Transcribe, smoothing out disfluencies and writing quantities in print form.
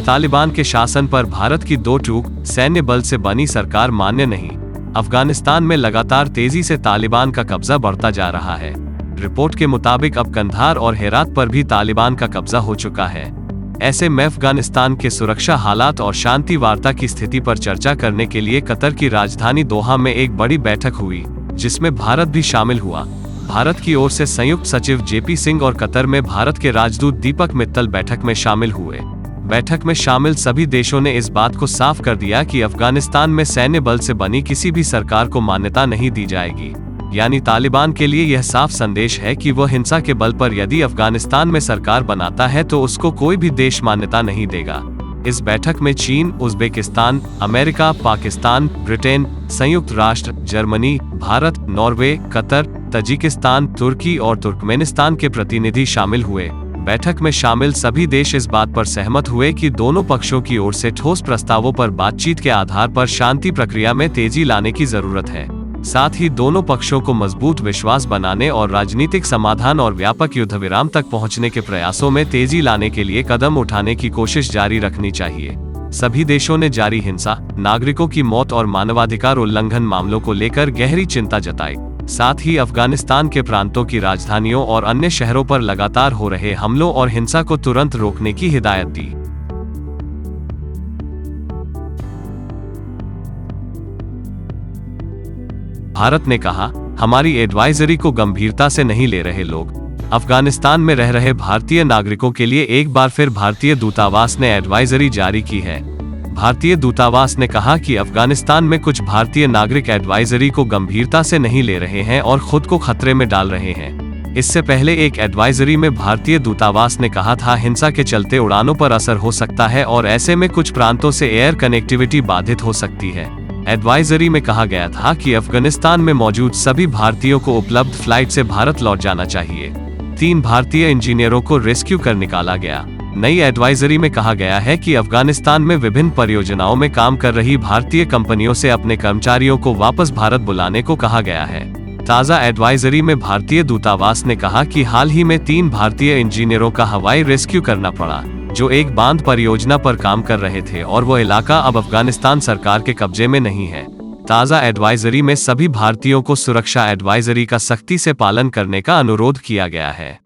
तालिबान के शासन पर भारत की दो टूक सैन्य बल से बनी सरकार मान्य नहीं। अफगानिस्तान में लगातार तेजी से तालिबान का कब्जा बढ़ता जा रहा है। रिपोर्ट के मुताबिक अब कंधार और हेरात पर भी तालिबान का कब्जा हो चुका है। ऐसे में अफगानिस्तान के सुरक्षा हालात और शांति वार्ता की स्थिति पर चर्चा करने के लिए कतर की राजधानी दोहा में एक बड़ी बैठक हुई, जिसमें भारत भी शामिल हुआ। भारत की ओर से संयुक्त सचिव जेपी सिंह और कतर में भारत के राजदूत दीपक मित्तल बैठक में शामिल हुए। बैठक में शामिल सभी देशों ने इस बात को साफ कर दिया कि अफगानिस्तान में सैन्य बल से बनी किसी भी सरकार को मान्यता नहीं दी जाएगी। यानी तालिबान के लिए यह साफ संदेश है कि वह हिंसा के बल पर यदि अफगानिस्तान में सरकार बनाता है तो उसको कोई भी देश मान्यता नहीं देगा। इस बैठक में चीन, उज्बेकिस्तान, अमेरिका, पाकिस्तान, ब्रिटेन, संयुक्त राष्ट्र, Germany, Bharat, Norway, Qatar, Tajikistan, तुर्की और तुर्कमेनिस्तान के प्रतिनिधि शामिल हुए। बैठक में शामिल सभी देश इस बात पर सहमत हुए कि दोनों पक्षों की ओर से ठोस प्रस्तावों पर बातचीत के आधार पर शांति प्रक्रिया में तेजी लाने की जरूरत है। साथ ही दोनों पक्षों को मजबूत विश्वास बनाने और राजनीतिक समाधान और व्यापक युद्ध विराम तक पहुंचने के प्रयासों में तेजी लाने के लिए कदम उठाने की कोशिश जारी रखनी चाहिए। सभी देशों ने जारी हिंसा, नागरिकों की मौत और मानवाधिकार उल्लंघन मामलों को लेकर गहरी चिंता जताई। साथ ही अफगानिस्तान के प्रांतों की राजधानियों और अन्य शहरों पर लगातार हो रहे हमलों और हिंसा को तुरंत रोकने की हिदायत दी। भारत ने कहा, हमारी एडवाइजरी को गंभीरता से नहीं ले रहे लोग। अफगानिस्तान में रह रहे भारतीय नागरिकों के लिए एक बार फिर भारतीय दूतावास ने एडवाइजरी जारी की है। भारतीय दूतावास ने कहा कि अफगानिस्तान में कुछ भारतीय नागरिक एडवाइजरी को गंभीरता से नहीं ले रहे हैं और खुद को खतरे में डाल रहे हैं। इससे पहले एक एडवाइजरी में भारतीय दूतावास ने कहा था, हिंसा के चलते उड़ानों पर असर हो सकता है और ऐसे में कुछ प्रांतों से एयर कनेक्टिविटी बाधित हो सकती है। एडवाइजरी में कहा गया था कि अफगानिस्तान में मौजूद सभी भारतीयों को उपलब्ध फ्लाइट से भारत लौट जाना चाहिए। 3 भारतीय इंजीनियरों को रेस्क्यू कर निकाला गया। नई एडवाइजरी में कहा गया है कि अफगानिस्तान में विभिन्न परियोजनाओं में काम कर रही भारतीय कंपनियों से अपने कर्मचारियों को वापस भारत बुलाने को कहा गया है। ताज़ा एडवाइजरी में भारतीय दूतावास ने कहा कि हाल ही में 3 भारतीय इंजीनियरों का हवाई रेस्क्यू करना पड़ा, जो एक बांध परियोजना पर काम कर रहे थे और वो इलाका अब अफगानिस्तान सरकार के कब्जे में नहीं है। ताज़ा एडवाइजरी में सभी भारतीयों को सुरक्षा एडवाइजरी का सख्ती से पालन करने का अनुरोध किया गया है।